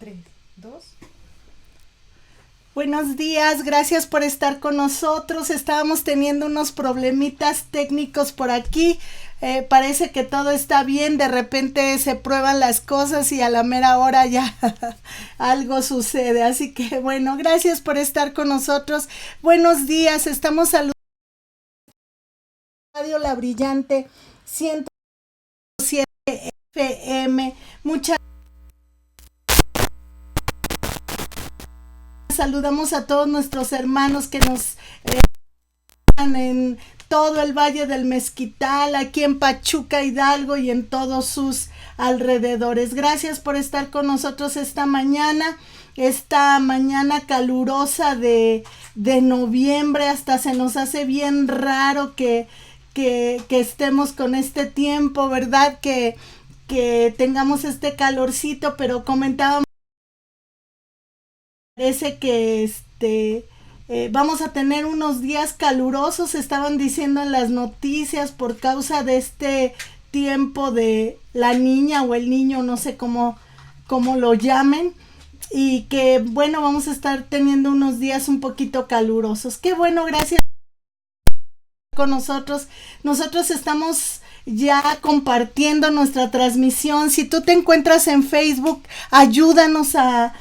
3, 2. Buenos días, gracias por estar con nosotros. Estábamos teniendo unos problemitas técnicos por aquí. Parece que todo está bien, de repente se prueban las cosas y a la mera hora ya algo sucede. Así que bueno, gracias por estar con nosotros. Buenos días, estamos saludando a Radio La Brillante 107 FM. Muchas saludamos a todos nuestros hermanos que nos en todo el Valle del Mezquital, aquí en Pachuca, Hidalgo y en todos sus alrededores. Gracias por estar con nosotros esta mañana calurosa de noviembre. Hasta se nos hace bien raro que estemos con este tiempo, ¿verdad? Que tengamos este calorcito, pero comentábamos, parece que vamos a tener unos días calurosos, estaban diciendo en las noticias, por causa de este tiempo de la niña o el niño, no sé cómo lo llamen, y que bueno, vamos a estar teniendo unos días un poquito calurosos. Qué bueno, gracias con nosotros. Nosotros estamos ya compartiendo nuestra transmisión. Si tú te encuentras en Facebook, ayúdanos a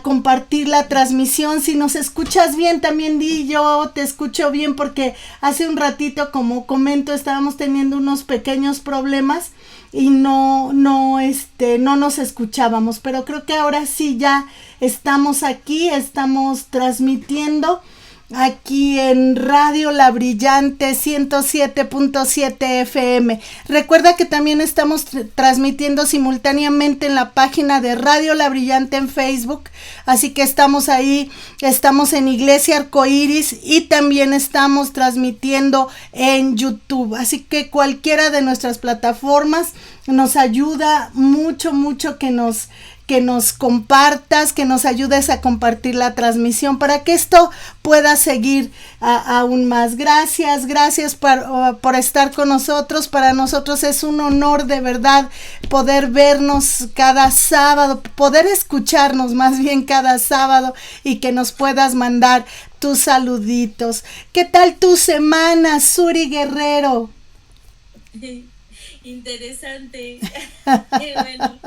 compartir la transmisión. Si nos escuchas bien, también di yo te escucho bien, porque hace un ratito, como comento, estábamos teniendo unos pequeños problemas y no nos escuchábamos, pero creo que ahora sí ya estamos aquí, estamos transmitiendo aquí en Radio La Brillante 107.7 FM. Recuerda que también estamos transmitiendo simultáneamente en la página de Radio La Brillante en Facebook, así que estamos ahí, estamos en Iglesia Arcoíris y también estamos transmitiendo en YouTube, así que cualquiera de nuestras plataformas nos ayuda mucho que nos compartas, que nos ayudes a compartir la transmisión para que esto pueda seguir aún más. Gracias por estar con nosotros. Para nosotros es un honor de verdad poder vernos cada sábado, poder escucharnos más bien cada sábado, y que nos puedas mandar tus saluditos. ¿Qué tal tu semana, Suri Guerrero? Interesante. Bueno,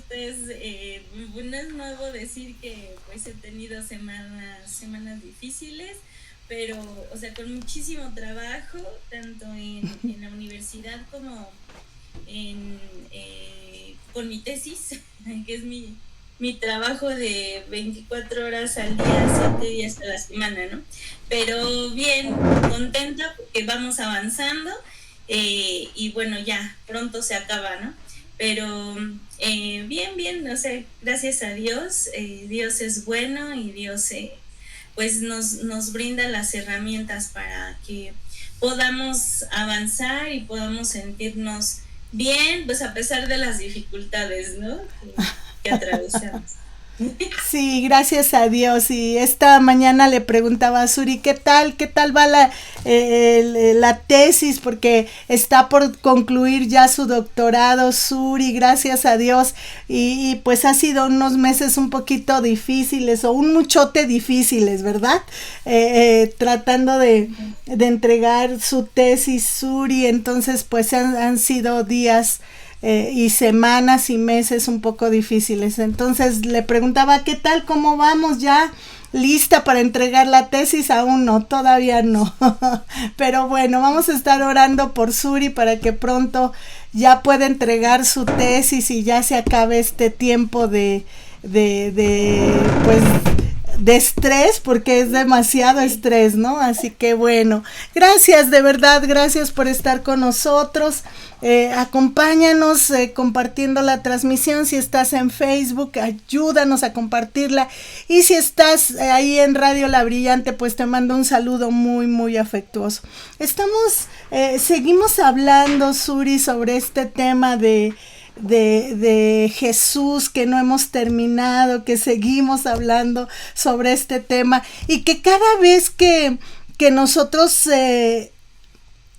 pues no es nuevo decir que pues he tenido semanas difíciles, pero o sea, con muchísimo trabajo, tanto en la universidad como con mi tesis, que es mi trabajo de 24 horas al día, 7 días a la semana, ¿no? Pero bien, contenta porque vamos avanzando, y bueno, ya pronto se acaba, ¿no? Pero bien, no sé, gracias a Dios. Dios es bueno y Dios pues nos brinda las herramientas para que podamos avanzar y podamos sentirnos bien, pues a pesar de las dificultades, ¿no? que atravesamos. Sí, gracias a Dios. Y esta mañana le preguntaba a Suri, ¿qué tal va la tesis? Porque está por concluir ya su doctorado, Suri, gracias a Dios. Y pues ha sido unos meses un poquito difíciles, o un muchote difíciles, ¿verdad? Tratando de entregar su tesis, Suri. Entonces pues han sido días y semanas y meses un poco difíciles. Entonces le preguntaba, ¿qué tal? ¿Cómo vamos? ¿Ya lista para entregar la tesis? Aún no, todavía no. Pero bueno, vamos a estar orando por Suri para que pronto ya pueda entregar su tesis y ya se acabe este tiempo de estrés, porque es demasiado estrés, ¿no? Así que bueno, gracias, de verdad, gracias por estar con nosotros. Acompáñanos compartiendo la transmisión. Si estás en Facebook, ayúdanos a compartirla, y si estás ahí en Radio La Brillante, pues te mando un saludo muy afectuoso. Seguimos hablando, Suri, sobre este tema de Jesús, que no hemos terminado, que seguimos hablando sobre este tema, y que cada vez que nosotros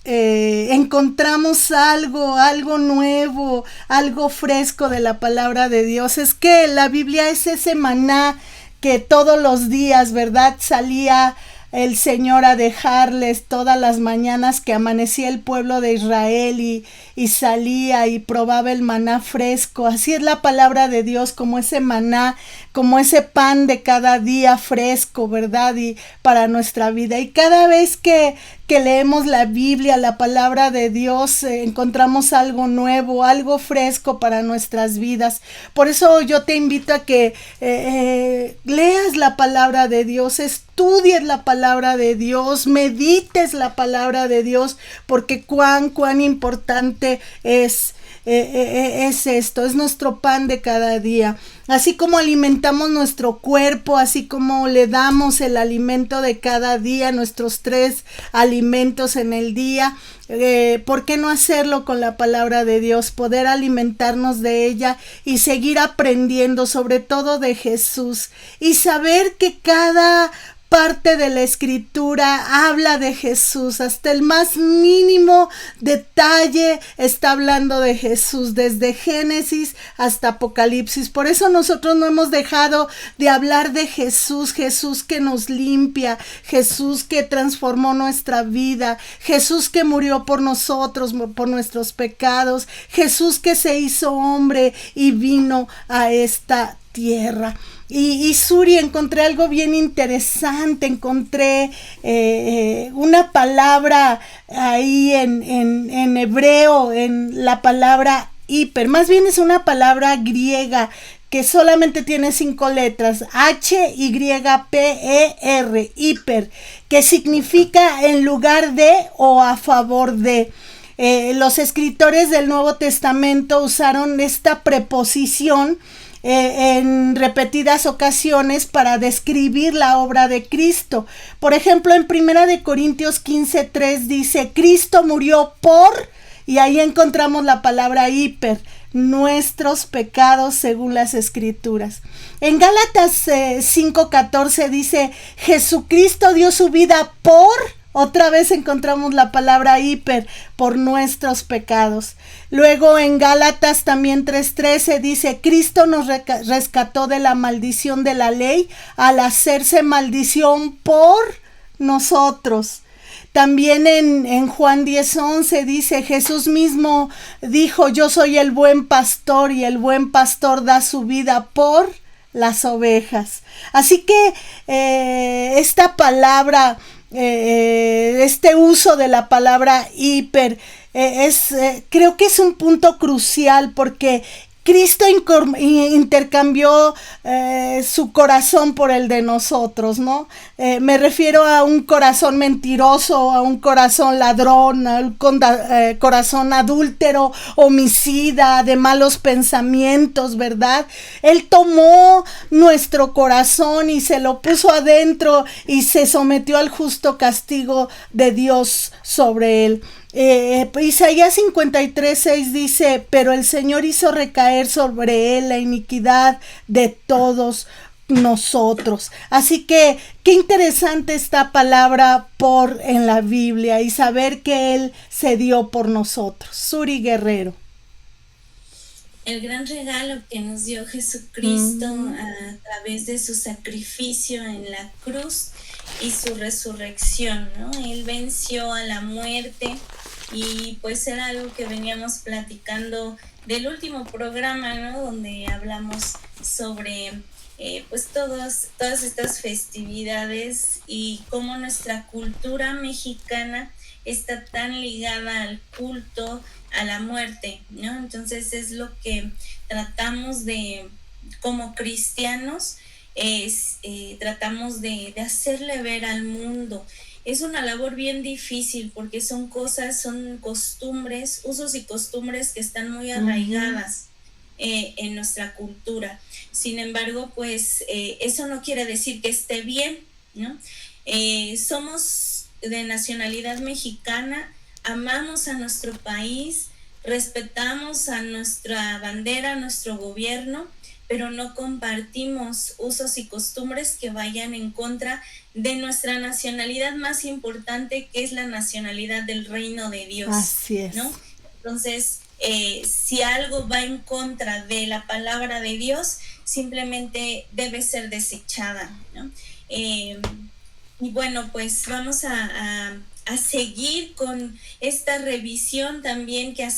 encontramos algo nuevo, algo fresco de la palabra de Dios. Es que la Biblia es ese maná que todos los días, ¿verdad?, salía el Señor a dejarles todas las mañanas que amanecía el pueblo de Israel y salía y probaba el maná fresco. Así es la palabra de Dios, como ese maná, como ese pan de cada día fresco, ¿verdad? Y para nuestra vida. Y cada vez que leemos la Biblia, la palabra de Dios, encontramos algo nuevo, algo fresco para nuestras vidas. Por eso yo te invito a que leas la palabra de Dios, estudies la palabra de Dios, medites la palabra de Dios, porque cuán importante es esto, es nuestro pan de cada día. Así como alimentamos nuestro cuerpo, así como le damos el alimento de cada día, nuestros 3 alimentos en el día, ¿por qué no hacerlo con la palabra de Dios? Poder alimentarnos de ella y seguir aprendiendo, sobre todo de Jesús, y saber que cada parte de la escritura habla de Jesús, hasta el más mínimo detalle está hablando de Jesús, desde Génesis hasta Apocalipsis. Por eso nosotros no hemos dejado de hablar de Jesús, Jesús que nos limpia, Jesús que transformó nuestra vida, Jesús que murió por nosotros, por nuestros pecados, Jesús que se hizo hombre y vino a esta tierra. Y Suri, encontré algo bien interesante, encontré una palabra ahí en hebreo, en la palabra hiper, más bien es una palabra griega que solamente tiene 5 letras, H-Y-P-E-R, hiper, que significa en lugar de o a favor de. Los escritores del Nuevo Testamento usaron esta preposición en repetidas ocasiones para describir la obra de Cristo. Por ejemplo, en 1 de Corintios 15:3 dice, Cristo murió por, y ahí encontramos la palabra hiper, nuestros pecados según las escrituras. En Gálatas 5:14 dice, Jesucristo dio su vida por, otra vez encontramos la palabra hiper, por nuestros pecados. Luego en Gálatas también 3:13 dice, Cristo nos rescató de la maldición de la ley al hacerse maldición por nosotros. También en Juan 10:11 dice, Jesús mismo dijo, yo soy el buen pastor y el buen pastor da su vida por las ovejas. Así que esta palabra, este uso de la palabra hiper creo que es un punto crucial, porque Cristo intercambió su corazón por el de nosotros, ¿no? Me refiero a un corazón mentiroso, a un corazón ladrón, a un corazón adúltero, homicida, de malos pensamientos, ¿verdad? Él tomó nuestro corazón y se lo puso adentro y se sometió al justo castigo de Dios sobre él. Isaías 53:6 dice, pero el Señor hizo recaer sobre él la iniquidad de todos nosotros. Así que qué interesante esta palabra por en la Biblia y saber que Él se dio por nosotros. Suri Guerrero. El gran regalo que nos dio Jesucristo a través de su sacrificio en la cruz y su resurrección, ¿no? Él venció a la muerte. Y pues era algo que veníamos platicando del último programa, ¿no? Donde hablamos sobre pues todas estas festividades y cómo nuestra cultura mexicana está tan ligada al culto, a la muerte, ¿no? Entonces es lo que tratamos de, como cristianos, tratamos de hacerle ver al mundo. Es una labor bien difícil porque son costumbres, usos y costumbres que están muy arraigadas en nuestra cultura. Sin embargo, pues eso no quiere decir que esté bien, ¿no? Somos de nacionalidad mexicana, amamos a nuestro país, respetamos a nuestra bandera, a nuestro gobierno, pero no compartimos usos y costumbres que vayan en contra de nuestra nacionalidad más importante, que es la nacionalidad del reino de Dios. Así es. ¿No? Entonces, si algo va en contra de la palabra de Dios, simplemente debe ser desechada, ¿no? Y bueno, pues vamos a seguir con esta revisión también que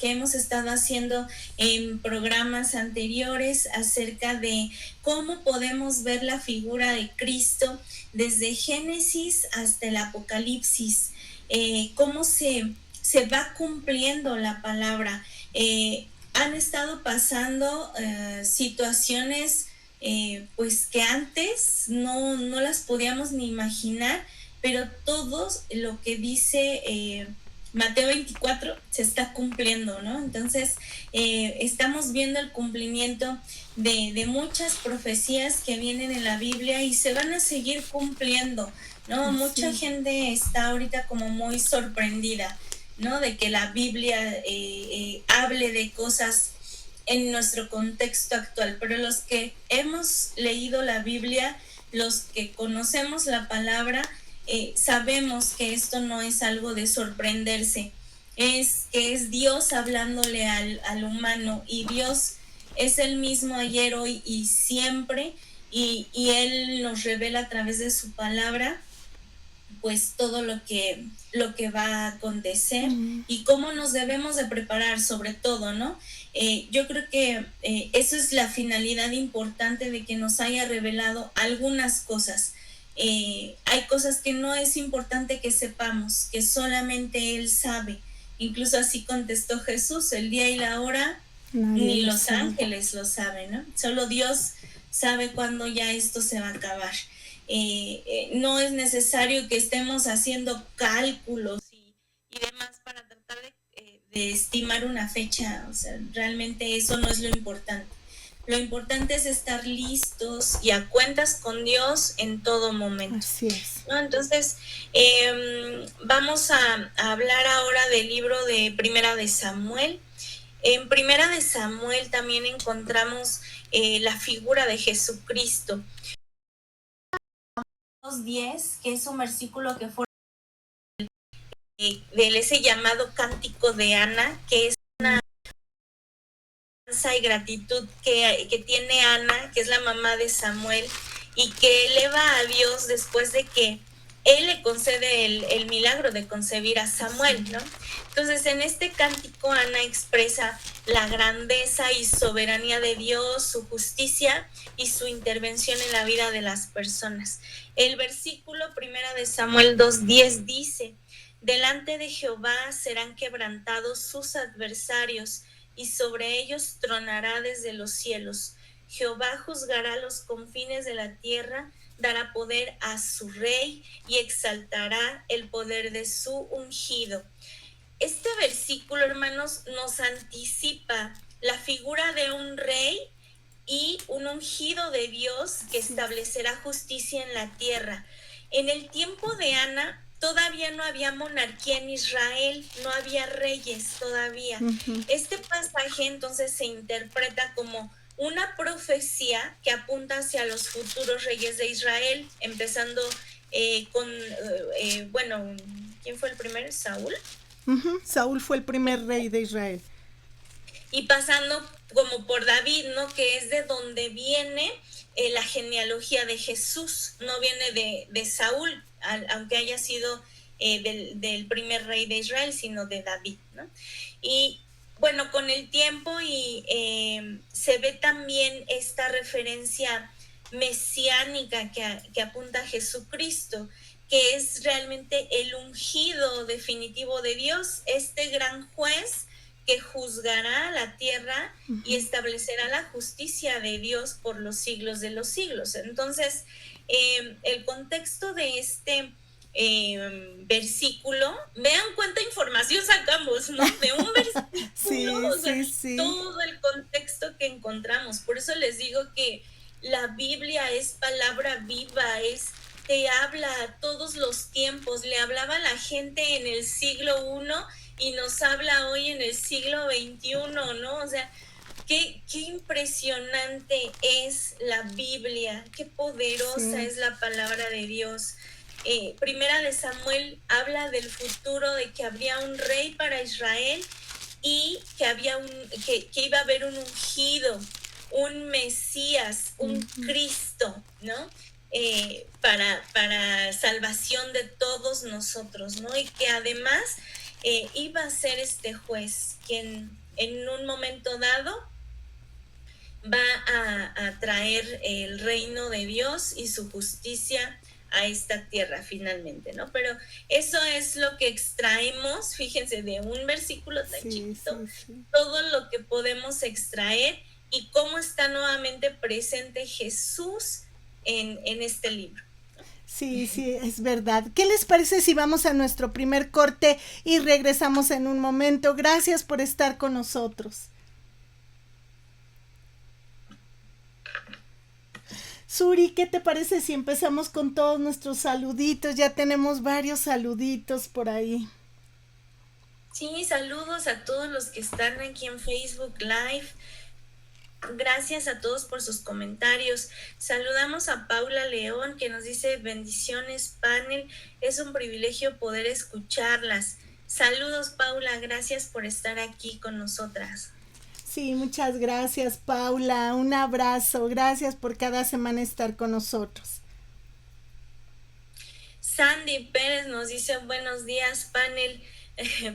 hemos estado haciendo en programas anteriores acerca de cómo podemos ver la figura de Cristo desde Génesis hasta el Apocalipsis, cómo se va cumpliendo la palabra. Han estado pasando situaciones pues que antes no las podíamos ni imaginar, pero todo lo que dice Mateo 24 se está cumpliendo, ¿no? Entonces estamos viendo el cumplimiento de muchas profecías que vienen en la Biblia y se van a seguir cumpliendo, ¿no? Sí. Mucha gente está ahorita como muy sorprendida, ¿no? De que la Biblia hable de cosas en nuestro contexto actual, pero los que hemos leído la Biblia, los que conocemos la palabra, sabemos que esto no es algo de sorprenderse, es que es Dios hablándole al humano, y Dios es el mismo ayer, hoy y siempre, y Él nos revela a través de su palabra pues todo lo que va a acontecer y cómo nos debemos de preparar sobre todo, ¿no? Yo creo que eso es la finalidad importante de que nos haya revelado algunas cosas. Hay cosas que no es importante que sepamos, que solamente Él sabe. Incluso así contestó Jesús: el día y la hora ni los ángeles lo saben, ¿no? Solo Dios sabe cuándo ya esto se va a acabar. No es necesario que estemos haciendo cálculos y demás para tratar de estimar una fecha. O sea, realmente eso no es lo importante. Lo importante es estar listos y a cuentas con Dios en todo momento. Así es. ¿No? Entonces, vamos a hablar ahora del libro de Primera de Samuel. En Primera de Samuel también encontramos la figura de Jesucristo. 10, que es un versículo que fue de ese llamado cántico de Ana, que es una alabanza y gratitud que tiene Ana, que es la mamá de Samuel, y que eleva a Dios después de que Él le concede el milagro de concebir a Samuel, ¿no? Entonces, en este cántico Ana expresa la grandeza y soberanía de Dios, su justicia y su intervención en la vida de las personas. El versículo 1 de Samuel 2:10 dice: delante de Jehová serán quebrantados sus adversarios, y sobre ellos tronará desde los cielos. Jehová juzgará los confines de la tierra, dará poder a su rey y exaltará el poder de su ungido. Este versículo, hermanos, nos anticipa la figura de un rey y un ungido de Dios que establecerá justicia en la tierra. En el tiempo de Ana todavía no había monarquía en Israel, no había reyes todavía. Este pasaje entonces se interpreta como una profecía que apunta hacia los futuros reyes de Israel, empezando con, bueno, ¿quién fue el primero? ¿Saúl? Saúl fue el primer rey de Israel. Y pasando como por David, ¿no? Que es de donde viene la genealogía de Jesús, no viene de Saúl, aunque haya sido del primer rey de Israel, sino de David, ¿no? Y bueno, con el tiempo se ve también esta referencia mesiánica que apunta a Jesucristo, que es realmente el ungido definitivo de Dios, este gran juez que juzgará la tierra y establecerá la justicia de Dios por los siglos de los siglos. Entonces, el contexto de este versículo, vean cuánta información sacamos, ¿no? De un versículo, sí. Todo el contexto que encontramos. Por eso les digo que la Biblia es palabra viva, te habla a todos los tiempos. Le hablaba a la gente en el siglo I y nos habla hoy en el siglo XXI, ¿no? O sea, qué impresionante es la Biblia, qué poderosa es la palabra de Dios. Primera de Samuel habla del futuro, de que habría un rey para Israel y que que iba a haber un ungido, un Mesías, un Cristo, ¿no? Para salvación de todos nosotros, ¿no? Y que además iba a ser este juez quien en un momento dado va a traer el reino de Dios y su justicia a esta tierra finalmente, ¿no? Pero eso es lo que extraemos, fíjense, de un versículo tan chiquito, todo lo que podemos extraer y cómo está nuevamente presente Jesús en este libro. Sí, sí, es verdad. ¿Qué les parece si vamos a nuestro primer corte y regresamos en un momento? Gracias por estar con nosotros. Suri, ¿qué te parece si empezamos con todos nuestros saluditos? Ya tenemos varios saluditos por ahí. Sí, saludos a todos los que están aquí en Facebook Live. Gracias a todos por sus comentarios. Saludamos a Paula León, que nos dice: bendiciones, panel. Es un privilegio poder escucharlas. Saludos, Paula. Gracias por estar aquí con nosotras. Sí, muchas gracias, Paula. Un abrazo. Gracias por cada semana estar con nosotros. Sandy Pérez nos dice: buenos días, panel.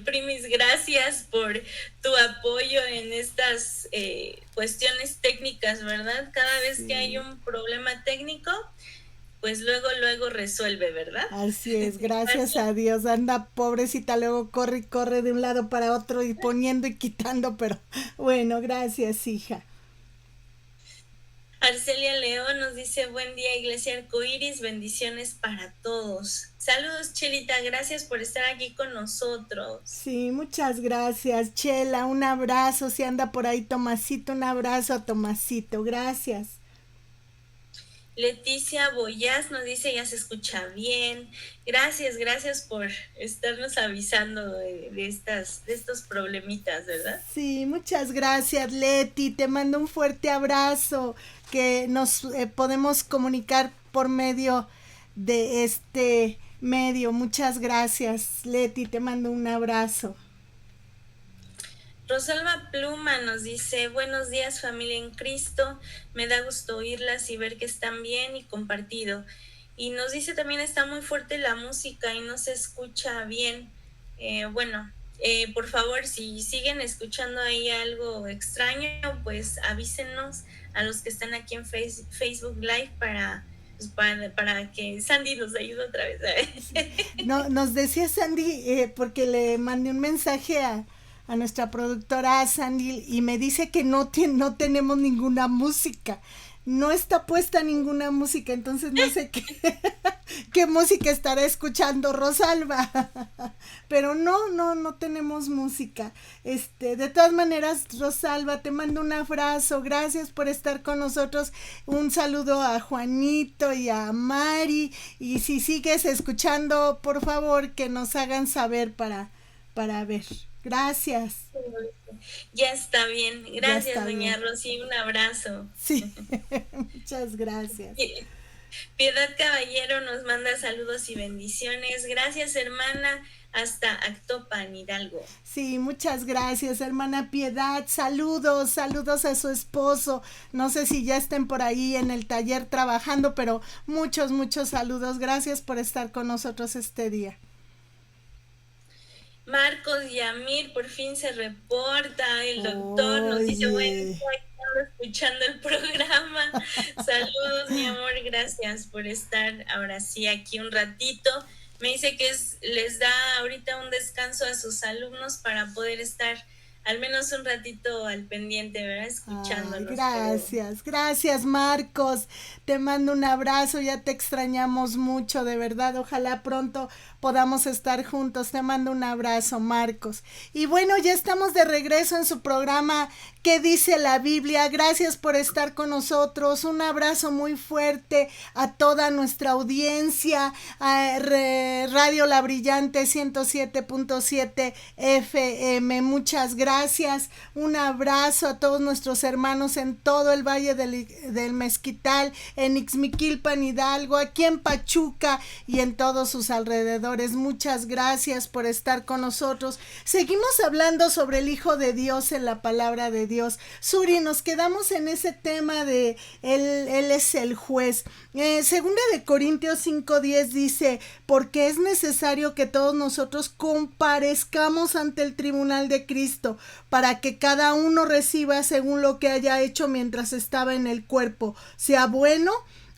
Primis, gracias por tu apoyo en estas cuestiones técnicas, ¿verdad? Cada vez que hay un problema técnico, pues luego resuelve, ¿verdad? Así es, gracias a Dios. Anda pobrecita, luego corre y corre de un lado para otro y poniendo y quitando, pero bueno, gracias, hija. Arcelia León nos dice: buen día, Iglesia Arcoíris, bendiciones para todos. Saludos, Chelita, gracias por estar aquí con nosotros. Sí, muchas gracias, Chela, un abrazo. Si anda por ahí Tomasito, un abrazo a Tomasito, gracias. Leticia Boyaz nos dice: ya se escucha bien. Gracias por estarnos avisando de estos problemitas, ¿verdad? Sí, muchas gracias, Leti. Te mando un fuerte abrazo, que nos podemos comunicar por medio de este medio. Muchas gracias, Leti. Te mando un abrazo. Rosalba Pluma nos dice: buenos días, familia en Cristo, me da gusto oírlas y ver que están bien y compartido. Y nos dice también: está muy fuerte la música y no se escucha bien. Por favor, si siguen escuchando ahí algo extraño, pues avísenos a los que están aquí en Facebook Live para que Sandy nos ayude otra vez. No, nos decía Sandy, porque le mandé un mensaje a nuestra productora Sandy y me dice que no tenemos ninguna música, no está puesta ninguna música, entonces no sé qué música estará escuchando Rosalba, pero no tenemos música. De todas maneras, Rosalba, te mando un abrazo, gracias por estar con nosotros, un saludo a Juanito y a Mari, y si sigues escuchando, por favor, que nos hagan saber para ver. Gracias. Ya está bien. Gracias, doña Rosy. Un abrazo. Sí, muchas gracias. Piedad Caballero nos manda saludos y bendiciones. Gracias, hermana. Hasta Actopan, Hidalgo. Sí, muchas gracias, hermana Piedad. Saludos a su esposo. No sé si ya estén por ahí en el taller trabajando, pero muchos saludos. Gracias por estar con nosotros este día. Marcos Yamir por fin se reporta, el doctor nos dice: bueno, estoy escuchando el programa. Saludos, mi amor, gracias por estar ahora sí aquí un ratito. Me dice que les da ahorita un descanso a sus alumnos para poder estar al menos un ratito al pendiente, ¿verdad? Escuchándolos. Gracias, Marcos. Te mando un abrazo, ya te extrañamos mucho, de verdad. Ojalá pronto podamos estar juntos. Te mando un abrazo, Marcos. Y bueno, ya estamos de regreso en su programa qué dice la Biblia. Gracias por estar con nosotros. Un abrazo muy fuerte a toda nuestra audiencia, a Radio La Brillante 107.7 FM. Muchas gracias. Un abrazo a todos nuestros hermanos en todo el Valle del Mezquital, en Ixmiquilpan, Hidalgo, aquí en Pachuca y en todos sus alrededores. Muchas gracias por estar con nosotros. Seguimos hablando sobre el Hijo de Dios en la palabra de Dios. Suri, nos quedamos en ese tema de él es el juez. Segunda de Corintios 5:10 dice, porque es necesario que todos nosotros comparezcamos ante el tribunal de Cristo, para que cada uno reciba según lo que haya hecho mientras estaba en el cuerpo, sea bueno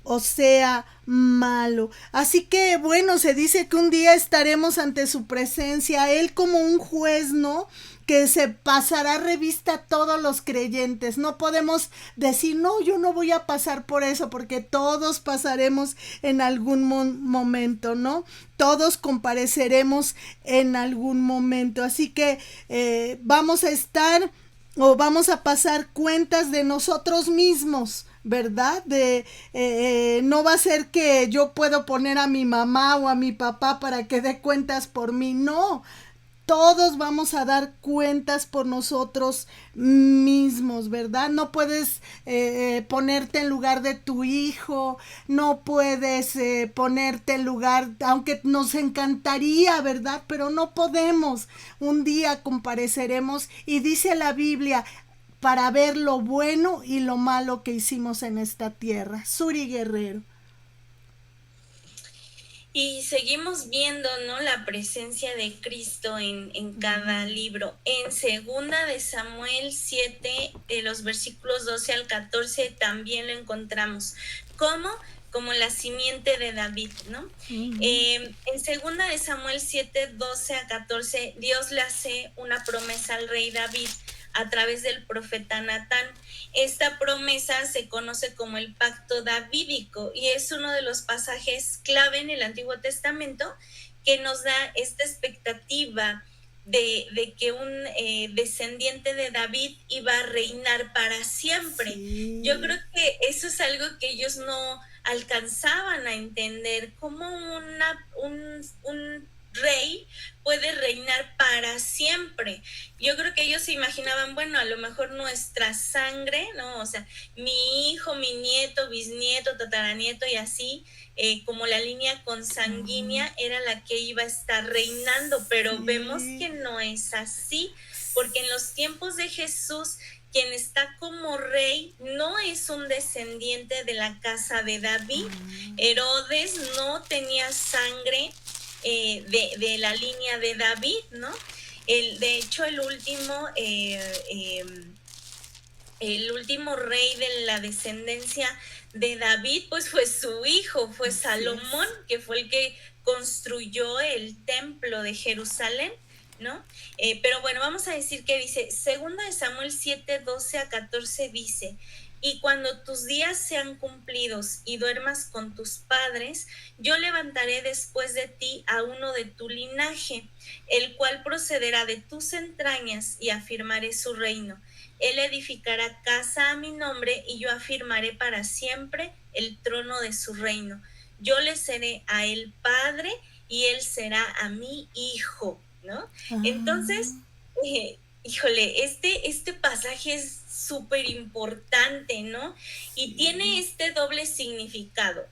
o sea malo. Así que bueno, se dice que un día estaremos ante su presencia, él como un juez, ¿no?, que se pasará revista a todos los creyentes. No podemos decir, no, yo no voy a pasar por eso, porque todos pasaremos en algún momento, ¿no? Todos compareceremos en algún momento. Así que vamos a estar o vamos a pasar cuentas de nosotros mismos, ¿verdad? No va a ser que yo puedo poner a mi mamá o a mi papá para que dé cuentas por mí, no. Todos vamos a dar cuentas por nosotros mismos, ¿verdad? No puedes ponerte en lugar de tu hijo, no puedes ponerte en lugar, aunque nos encantaría, ¿verdad? Pero no podemos. Un día compareceremos y dice la Biblia, para ver lo bueno y lo malo que hicimos en esta tierra. Suri Guerrero. Y seguimos viendo, ¿no?, la presencia de Cristo en cada libro. En segunda de Samuel 7, de los versículos 12 al 14, también lo encontramos. ¿Cómo? Como la simiente de David, ¿no? En segunda de Samuel 7, 12 a 14, Dios le hace una promesa al rey David a través del profeta Natán. Esta promesa se conoce como el pacto davídico y es uno de los pasajes clave en el Antiguo Testamento que nos da esta expectativa de que un descendiente de David iba a reinar para siempre. Sí. Yo creo que eso es algo que ellos no alcanzaban a entender, cómo un rey puede reinar para siempre. Yo creo que ellos se imaginaban, bueno, a lo mejor nuestra sangre, ¿no? O sea, mi hijo, mi nieto, bisnieto, tataranieto y así, como la línea consanguínea era la que iba a estar reinando, pero vemos que no es así, porque en los tiempos de Jesús, quien está como rey no es un descendiente de la casa de David. Herodes no tenía sangre de la línea de David, ¿no? De hecho, el último rey de la descendencia de David, pues fue su hijo, fue Salomón, que fue el que construyó el templo de Jerusalén, ¿no? Pero bueno, vamos a decir que dice, segunda de Samuel 7, 12 a 14 dice, y cuando tus días sean cumplidos y duermas con tus padres, yo levantaré después de ti a uno de tu linaje, el cual procederá de tus entrañas y afirmaré su reino. Él edificará casa a mi nombre y yo afirmaré para siempre el trono de su reino. Yo le seré a él padre y él será a mí hijo, ¿no? Entonces, híjole, este pasaje es súper importante, ¿no? Y tiene este doble significado.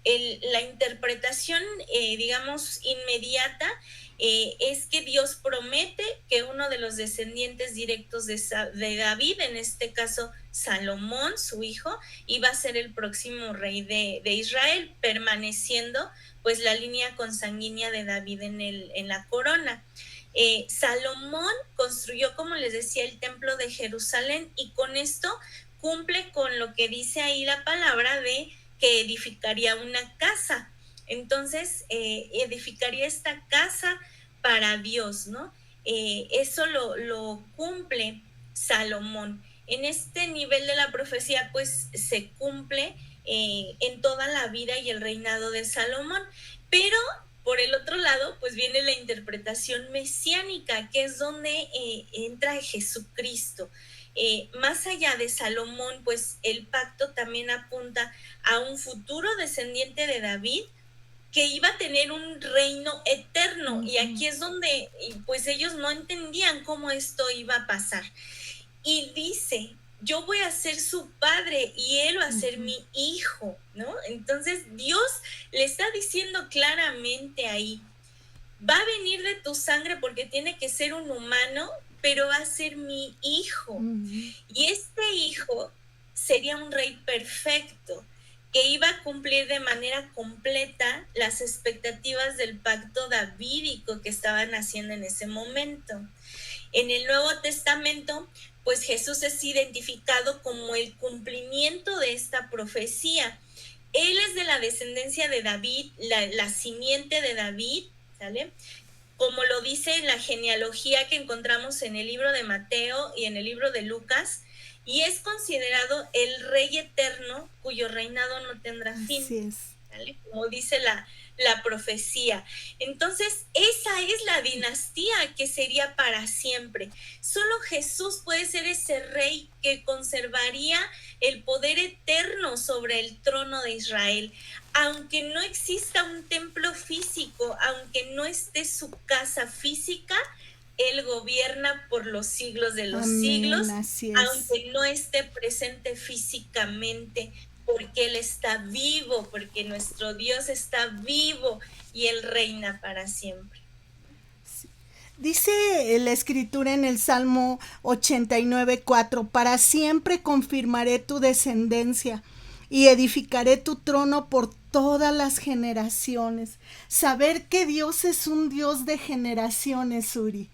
La interpretación, digamos, inmediata es que Dios promete que uno de los descendientes directos de David, en este caso Salomón, su hijo, iba a ser el próximo rey de Israel, permaneciendo pues la línea consanguínea de David en la corona. Salomón construyó, como les decía, el templo de Jerusalén y con esto cumple con lo que dice ahí la palabra de que edificaría una casa. Entonces, edificaría esta casa para Dios, ¿no? Eso lo cumple Salomón. En este nivel de la profecía, pues, se cumple en toda la vida y el reinado de Salomón, pero por el otro lado, pues viene la interpretación mesiánica, que es donde entra Jesucristo. más allá de Salomón, pues el pacto también apunta a un futuro descendiente de David que iba a tener un reino eterno. Y aquí es donde pues ellos no entendían cómo esto iba a pasar. Y dice, yo voy a ser su padre y él va a ser mi hijo, ¿no? Entonces Dios le está diciendo claramente ahí, va a venir de tu sangre porque tiene que ser un humano, pero va a ser mi hijo. Y este hijo sería un rey perfecto, que iba a cumplir de manera completa las expectativas del pacto davídico que estaban haciendo en ese momento. En el Nuevo Testamento, pues Jesús es identificado como el cumplimiento de esta profecía. Él es de la descendencia de David, la simiente de David, ¿sale? Como lo dice en la genealogía que encontramos en el libro de Mateo y en el libro de Lucas, y es considerado el rey eterno cuyo reinado no tendrá fin. Así es. ¿Vale? Como dice la profecía. Entonces, esa es la dinastía que sería para siempre. Solo Jesús puede ser ese rey que conservaría el poder eterno sobre el trono de Israel. Aunque no exista un templo físico, aunque no esté su casa física, Él gobierna por los siglos de los siglos, aunque no esté presente físicamente, porque Él está vivo, porque nuestro Dios está vivo y Él reina para siempre. Dice la escritura en el Salmo 89:4, para siempre confirmaré tu descendencia y edificaré tu trono por todas las generaciones. Saber que Dios es un Dios de generaciones, Uri,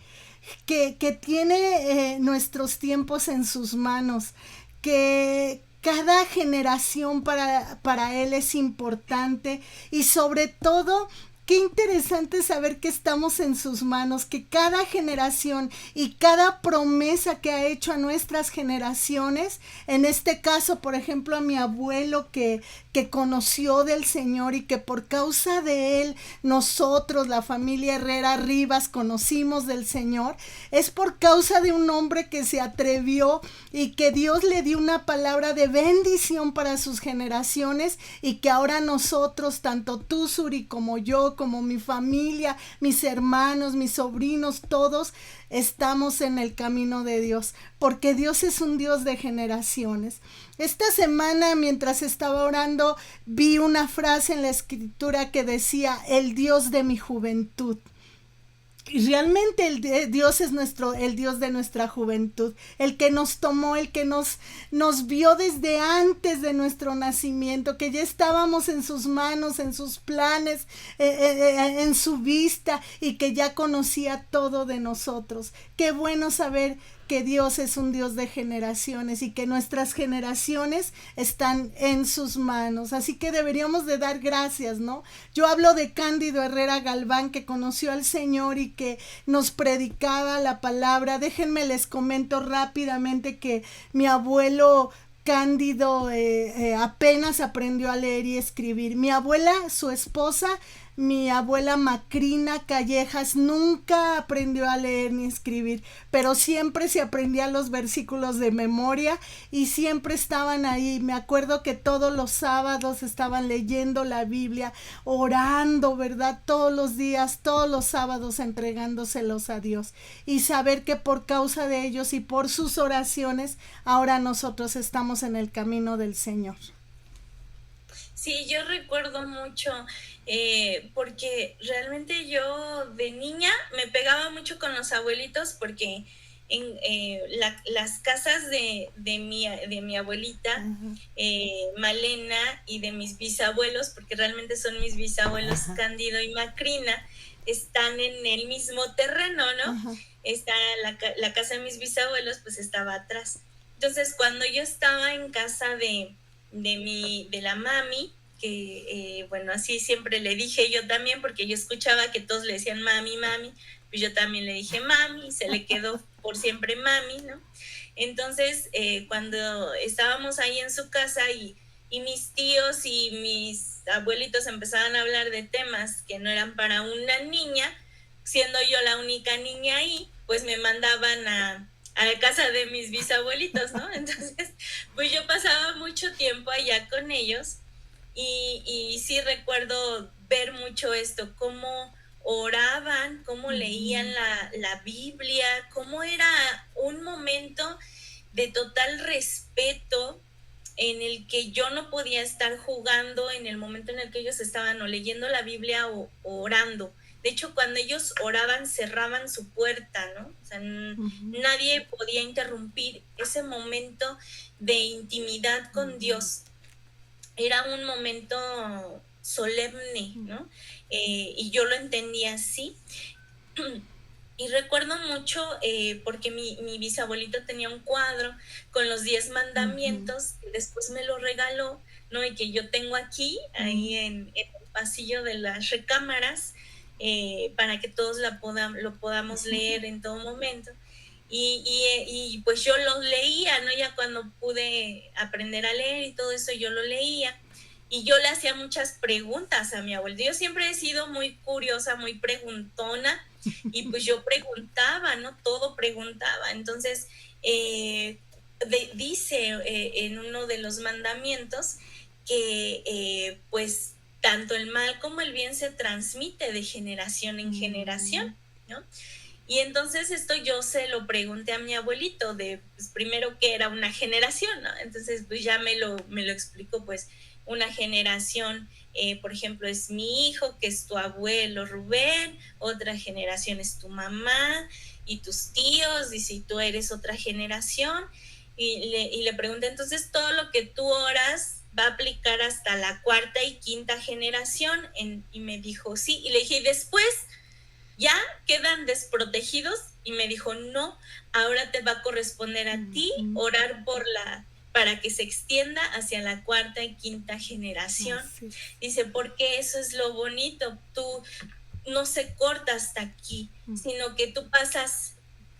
que tiene nuestros tiempos en sus manos, que cada generación para Él es importante y sobre todo qué interesante saber que estamos en sus manos, que cada generación y cada promesa que ha hecho a nuestras generaciones, en este caso, por ejemplo, a mi abuelo que conoció del Señor y que por causa de él nosotros, la familia Herrera Rivas, conocimos del Señor, es por causa de un hombre que se atrevió y que Dios le dio una palabra de bendición para sus generaciones y que ahora nosotros, tanto tú, Suri, como yo, como mi familia, mis hermanos, mis sobrinos, todos estamos en el camino de Dios, porque Dios es un Dios de generaciones. Esta semana, mientras estaba orando, vi una frase en la escritura que decía, el Dios de mi juventud. Y realmente Dios es el Dios de nuestra juventud, el que nos tomó, el que nos vio desde antes de nuestro nacimiento, que ya estábamos en sus manos, en sus planes, en su vista y que ya conocía todo de nosotros. Qué bueno saber que Dios es un Dios de generaciones y que nuestras generaciones están en sus manos. Así que deberíamos de dar gracias, ¿no? Yo hablo de Cándido Herrera Galván, que conoció al Señor y que nos predicaba la palabra. Déjenme les comento rápidamente que mi abuelo Cándido apenas aprendió a leer y escribir. Mi abuela, su esposa, mi abuela Macrina Callejas, nunca aprendió a leer ni escribir, pero siempre se aprendía los versículos de memoria y siempre estaban ahí. Me acuerdo que todos los sábados estaban leyendo la Biblia, orando, ¿verdad? Todos los días, todos los sábados entregándoselos a Dios. Y saber que por causa de ellos y por sus oraciones, ahora nosotros estamos en el camino del Señor. Sí, yo recuerdo mucho, porque realmente yo de niña me pegaba mucho con los abuelitos porque en las casas de mi abuelita, Malena, y de mis bisabuelos, porque realmente son mis bisabuelos, Cándido y Macrina, están en el mismo terreno, ¿no? Está la casa de mis bisabuelos, pues estaba atrás. Entonces, cuando yo estaba en casa de la mami, que bueno, así siempre le dije yo también, porque yo escuchaba que todos le decían mami, mami, pues yo también le dije mami, y se le quedó por siempre mami, ¿no? Entonces, cuando estábamos ahí en su casa y mis tíos y mis abuelitos empezaban a hablar de temas que no eran para una niña, siendo yo la única niña ahí, pues me mandaban a casa de mis bisabuelitos, ¿no? Entonces, pues yo pasaba mucho tiempo allá con ellos y sí recuerdo ver mucho esto, cómo oraban, cómo leían la Biblia, cómo era un momento de total respeto en el que yo no podía estar jugando en el momento en el que ellos estaban o leyendo la Biblia o orando. De hecho, cuando ellos oraban, cerraban su puerta, ¿no? O sea, nadie podía interrumpir ese momento de intimidad con Dios. Era un momento solemne, ¿no? Y yo lo entendía así. Y recuerdo mucho porque mi bisabuelito tenía un cuadro con los 10 mandamientos, que después me lo regaló, ¿no? Y que yo tengo aquí, ahí en el pasillo de las recámaras, para que todos lo podamos leer en todo momento. Y pues yo lo leía, ¿no? Ya cuando pude aprender a leer y todo eso, yo lo leía. Y yo le hacía muchas preguntas a mi abuelito. Yo siempre he sido muy curiosa, muy preguntona, y pues yo preguntaba, ¿no? Todo preguntaba. Entonces, dice en uno de los mandamientos que pues tanto el mal como el bien se transmite de generación en generación, ¿no? Y entonces esto yo se lo pregunté a mi abuelito de, pues, primero que era una generación, ¿no? Entonces pues ya me lo explicó, pues una generación, por ejemplo, es mi hijo, que es tu abuelo Rubén, otra generación es tu mamá y tus tíos, y si tú eres otra generación, y le pregunté, entonces todo lo que tú oras va a aplicar hasta la cuarta y quinta generación, y me dijo, sí, y le dije, ¿y después ya quedan desprotegidos? Y me dijo, no, ahora te va a corresponder a ti orar para que se extienda hacia la cuarta y quinta generación. Dice, porque eso es lo bonito, tú no se corta hasta aquí, sino que tú pasas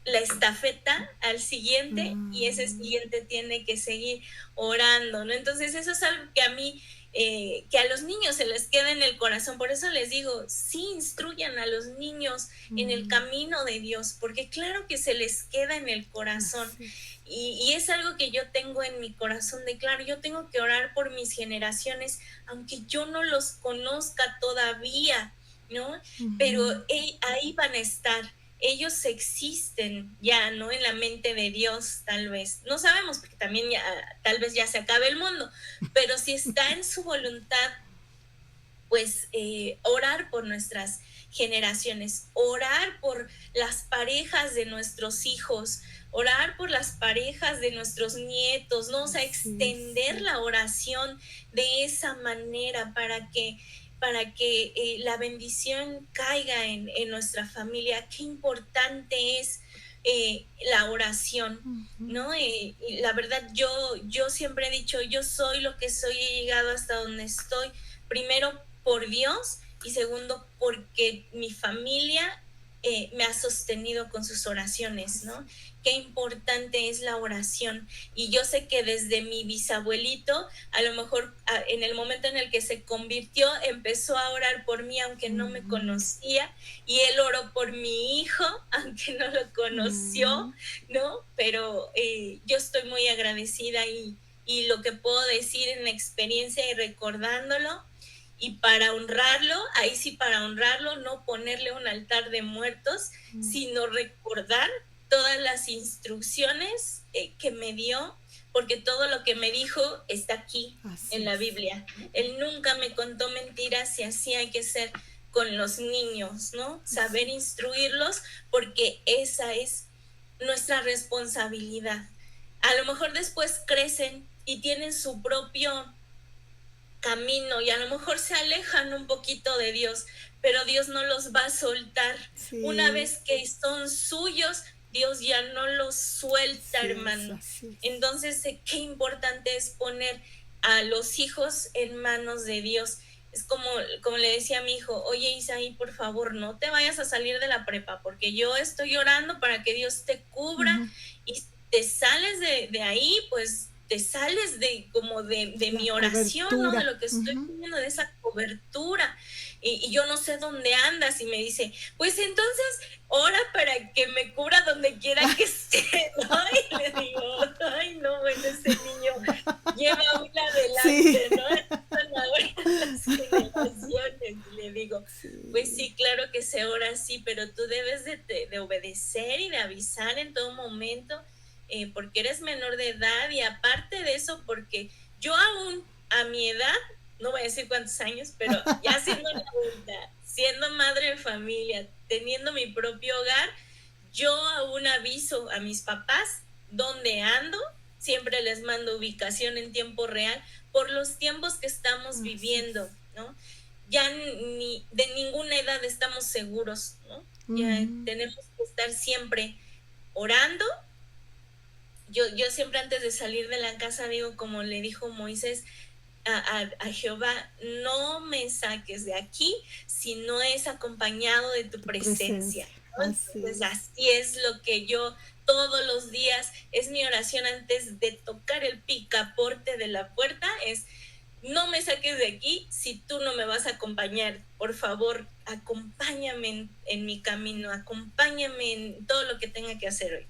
la estafeta al siguiente y ese siguiente tiene que seguir orando, ¿no? Entonces eso es algo que a mí, que a los niños se les queda en el corazón. Por eso les digo, sí, instruyan a los niños en el camino de Dios, porque claro que se les queda en el corazón. Y es algo que yo tengo en mi corazón de, claro, yo tengo que orar por mis generaciones, aunque yo no los conozca todavía, ¿no? Pero ahí van a estar. Ellos existen ya, ¿no? En la mente de Dios, tal vez. No sabemos, porque también ya, tal vez ya se acabe el mundo, pero si está en su voluntad, pues orar por nuestras generaciones, orar por las parejas de nuestros hijos, orar por las parejas de nuestros nietos, ¿no? O sea, extender la oración de esa manera para que la bendición caiga en nuestra familia. Qué importante es la oración, ¿no? Y la verdad, yo siempre he dicho, yo soy lo que soy, he llegado hasta donde estoy, primero por Dios y segundo porque mi familia me ha sostenido con sus oraciones, ¿no? Qué importante es la oración. Y yo sé que desde mi bisabuelito, a lo mejor en el momento en el que se convirtió, empezó a orar por mí, aunque no me conocía, y él oró por mi hijo, aunque no lo conoció, ¿no? Pero yo estoy muy agradecida y lo que puedo decir en experiencia y recordándolo, y para honrarlo, ahí sí, para honrarlo, no ponerle un altar de muertos, sino recordar todas las instrucciones que me dio, porque todo lo que me dijo está aquí en la Biblia. Él nunca me contó mentiras, y así hay que ser con los niños, ¿no? Saber instruirlos, porque esa es nuestra responsabilidad. A lo mejor después crecen y tienen su propio camino y a lo mejor se alejan un poquito de Dios, pero Dios no los va a soltar. Una vez que son suyos, Dios ya no los suelta, hermano. Entonces, qué importante es poner a los hijos en manos de Dios. Es como le decía a mi hijo, oye Isaí, por favor, no te vayas a salir de la prepa, porque yo estoy orando para que Dios te cubra, y te sales de ahí, pues te sales de mi oración, ¿no? De lo que estoy pidiendo, de esa cobertura y yo no sé dónde andas, y me dice, pues entonces ora para que me cubra donde quiera que esté, ¿no? Y le digo, ay, no, bueno, ese niño lleva una adelante, Sí. ¿no? Están ahora las generaciones, y le digo, pues sí, claro que se ora así, pero tú debes de obedecer y de avisar en todo momento, porque eres menor de edad, y aparte de eso, porque yo aún a mi edad, no voy a decir cuántos años, pero ya siendo una adulta, siendo madre de familia, teniendo mi propio hogar, yo aún aviso a mis papás dónde ando, siempre les mando ubicación en tiempo real por los tiempos que estamos viviendo, ¿no? Ya ni de ninguna edad estamos seguros, ¿no? Ya tenemos que estar siempre orando. Yo siempre antes de salir de la casa digo, como le dijo Moisés a Jehová, no me saques de aquí si no es acompañado de tu presencia, ¿no? Entonces así es lo que yo todos los días, es mi oración antes de tocar el picaporte de la puerta, es: no me saques de aquí si tú no me vas a acompañar. Por favor, acompáñame en mi camino, acompáñame en todo lo que tenga que hacer hoy.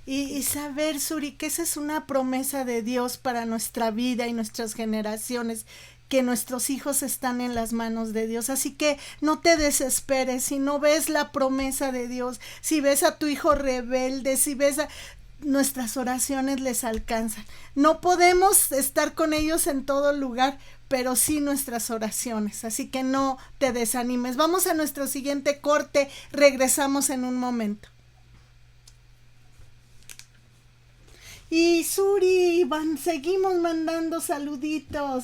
Y saber, Suri, que esa es una promesa de Dios para nuestra vida y nuestras generaciones, que nuestros hijos están en las manos de Dios. Así que no te desesperes si no ves la promesa de Dios, si ves a tu hijo rebelde, si ves a... Nuestras oraciones les alcanzan. No podemos estar con ellos en todo lugar, pero sí nuestras oraciones. Así que no te desanimes. Vamos a nuestro siguiente corte. Regresamos en un momento. Y Suri, seguimos mandando saluditos.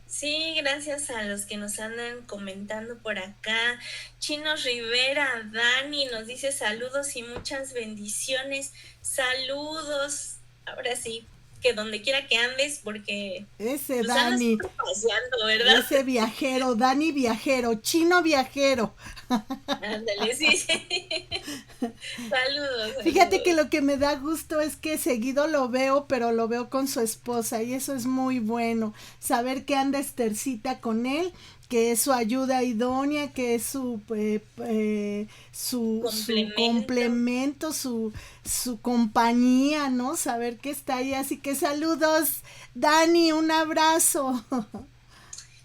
Sí, gracias a los que nos andan comentando por acá. Chino Rivera, Dani nos dice saludos y muchas bendiciones. Saludos. Ahora sí, que donde quiera que andes, porque ese pues Dani, paseando, ¿verdad? Ese viajero, Dani viajero, chino viajero. Ándale, sí, sí. Saludos. Fíjate que lo que me da gusto es que seguido lo veo, pero lo veo con su esposa, y eso es muy bueno. Saber que anda Estercita con él, que es su ayuda idónea, que es su complemento, su compañía, ¿no? Saber que está ahí. Así que saludos, Dani, un abrazo.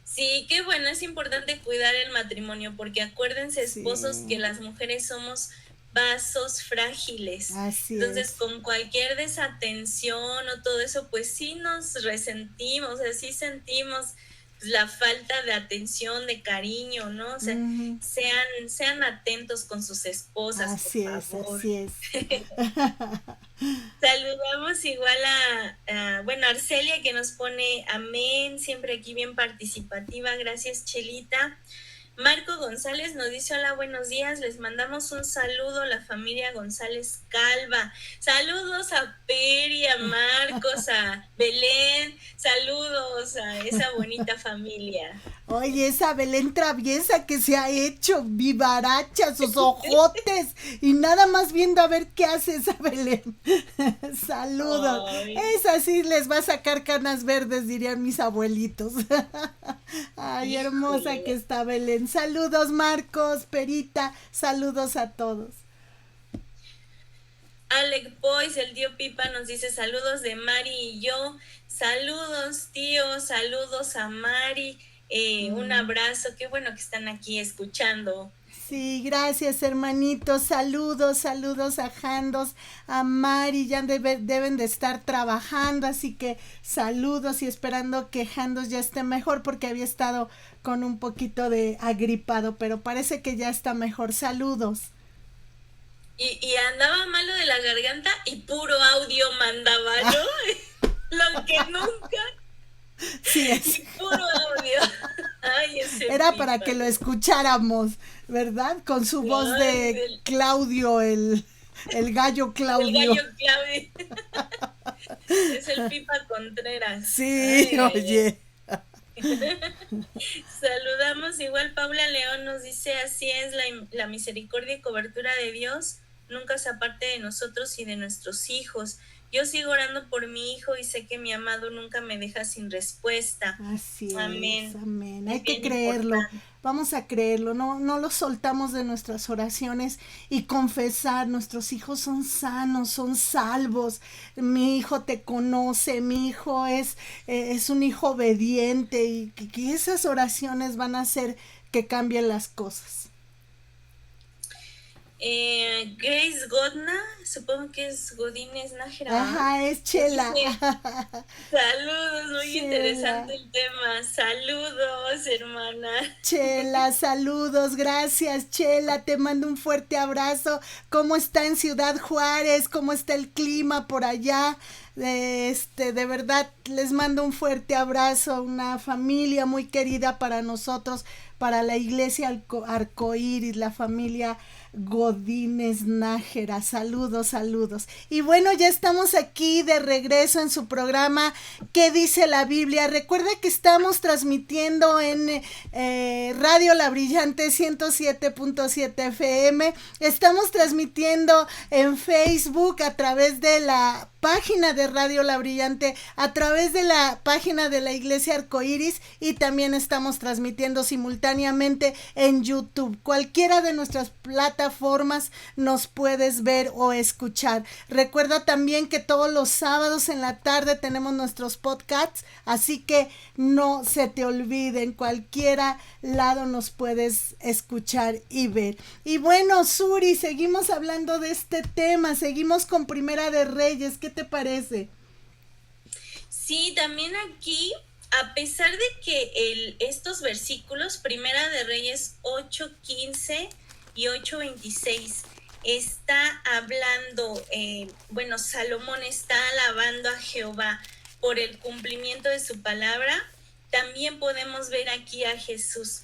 Sí, qué bueno, es importante cuidar el matrimonio, porque acuérdense, esposos, Sí, que las mujeres somos vasos frágiles. Así Entonces, es. con cualquier desatención o todo eso, pues sí nos resentimos, así sentimos la falta de atención, de cariño, ¿no? O sea, sean atentos con sus esposas, Así por es, favor. así es. Saludamos igual bueno, Arcelia, que nos pone amén, siempre aquí bien participativa. Gracias, Chelita. Marco González nos dice: hola, buenos días, les mandamos un saludo a la familia González Calva. Saludos a Peri, a Marcos, a Belén, saludos a esa bonita familia. Oye, esa Belén traviesa que se ha hecho, vivaracha, sus ojotes, y nada más viendo a ver qué hace esa Belén. Saludos. Ay. Esa sí les va a sacar canas verdes, dirían mis abuelitos. Ay, Híjole. hermosa que está Belén. Saludos, Marcos, Perita, saludos a todos. Alec Boys, el tío Pipa, nos dice saludos de Mari y yo. Saludos, tío, saludos a Mari. Un abrazo, qué bueno que están aquí escuchando. Sí, gracias, hermanitos. Saludos a Jandos, a Mari, ya deben de estar trabajando, así que saludos, y esperando que Jandos ya esté mejor, porque había estado con un poquito de agripado, pero parece que ya está mejor. Saludos. Y andaba malo de la garganta y puro audio mandaba, ¿no? Lo que nunca. Sí, es. Puro audio. Ay, Era para que lo escucháramos, ¿verdad? Con su voz de Claudio, el gallo Claudio. El gallo Claudio. Es el Pipa Contreras. Sí, ay, oye. Saludamos igual. Paula León nos dice: así es, la misericordia y cobertura de Dios nunca se aparte de nosotros y de nuestros hijos. Yo sigo orando por mi hijo y sé que mi amado nunca me deja sin respuesta. Así es, Amén. amén. Hay Es que bien creerlo, importante. vamos a creerlo, no lo soltamos de nuestras oraciones y confesar, nuestros hijos son sanos, son salvos, mi hijo te conoce, mi hijo es un hijo obediente y que esas oraciones van a hacer que cambien las cosas. Grace Godna, supongo que es Godínez Nájera, Ajá, es Chela. dice, saludos, muy Chela. interesante el tema. Saludos, hermana. Chela, saludos, gracias Chela, te mando un fuerte abrazo. ¿Cómo está en Ciudad Juárez? ¿Cómo está el clima por allá? De verdad les mando un fuerte abrazo, una familia muy querida para nosotros, para la iglesia Arcoíris, la familia Godínez Nájera. Saludos, saludos. Y bueno, ya estamos aquí de regreso en su programa ¿Qué dice la Biblia? Recuerda que estamos transmitiendo en Radio La Brillante 107.7 FM. Estamos transmitiendo en Facebook a través de la página de Radio La Brillante, a través de la página de la Iglesia Arcoíris, y también estamos transmitiendo simultáneamente en YouTube. Cualquiera de nuestras plataformas nos puedes ver o escuchar. Recuerda también que todos los sábados en la tarde tenemos nuestros podcasts, así que no se te olvide, en cualquiera lado nos puedes escuchar y ver. Y bueno, Suri, seguimos hablando de este tema, seguimos con Primera de Reyes. ¿Qué te parece? Sí, también aquí, a pesar de que estos versículos, Primera de Reyes 8:15 y 8:26, está hablando, bueno, Salomón está alabando a Jehová por el cumplimiento de su palabra, también podemos ver aquí a Jesús.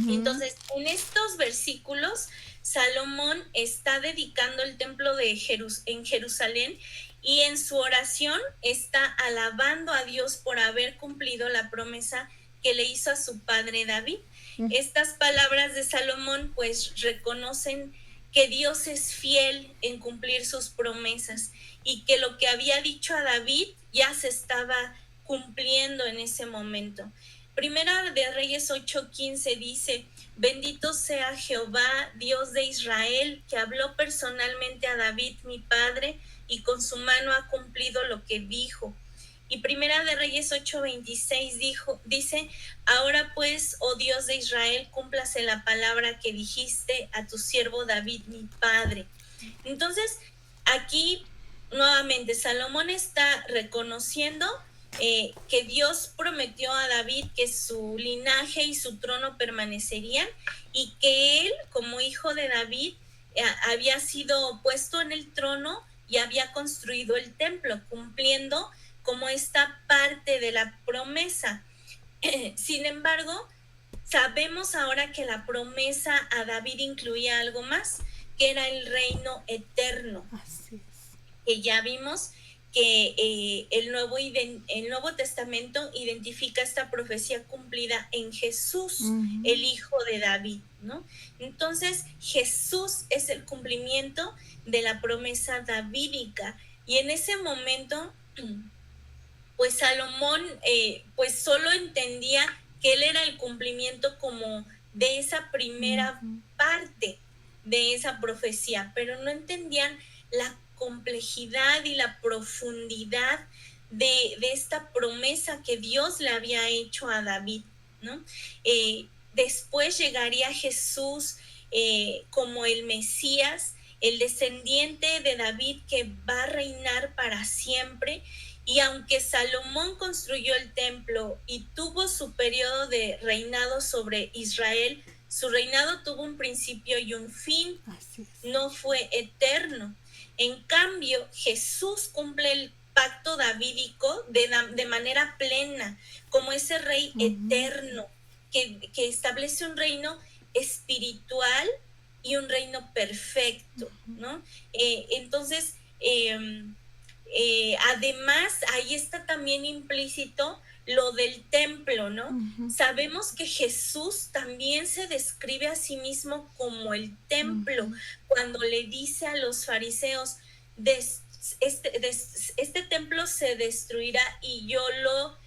Entonces, en estos versículos, Salomón está dedicando el templo en Jerusalén, y en su oración está alabando a Dios por haber cumplido la promesa que le hizo a su padre David. Estas palabras de Salomón pues reconocen que Dios es fiel en cumplir sus promesas y que lo que había dicho a David ya se estaba cumpliendo en ese momento. Primera de Reyes 8:15 dice: bendito sea Jehová, Dios de Israel, que habló personalmente a David mi padre, y con su mano ha cumplido lo que dijo. Y Primera de Reyes 8:26 dice: ahora pues, oh Dios de Israel, cúmplase la palabra que dijiste a tu siervo David mi padre. Entonces, aquí nuevamente Salomón está reconociendo que Dios prometió a David que su linaje y su trono permanecerían, y que él, como hijo de David, había sido puesto en el trono y había construido el templo, cumpliendo como esta parte de la promesa. Sin embargo, sabemos ahora que la promesa a David incluía algo más, que era el reino eterno. Así es. Que ya vimos que el Nuevo Testamento identifica esta profecía cumplida en Jesús, el hijo de David, ¿no? Entonces, Jesús es el cumplimiento de la promesa davídica, y en ese momento, pues Salomón, pues solo entendía que él era el cumplimiento como de esa primera parte de esa profecía, pero no entendían la complejidad y la profundidad de esta promesa que Dios le había hecho a David, ¿no? Después llegaría Jesús como el Mesías, el descendiente de David que va a reinar para siempre. Y aunque Salomón construyó el templo y tuvo su periodo de reinado sobre Israel, su reinado tuvo un principio y un fin, no fue eterno. En cambio, Jesús cumple el pacto davídico de manera plena, como ese rey eterno que establece un reino espiritual y un reino perfecto, ¿no? Entonces, además, ahí está también implícito lo del templo, ¿no? Sabemos que Jesús también se describe a sí mismo como el templo, cuando le dice a los fariseos: este templo se destruirá y yo lo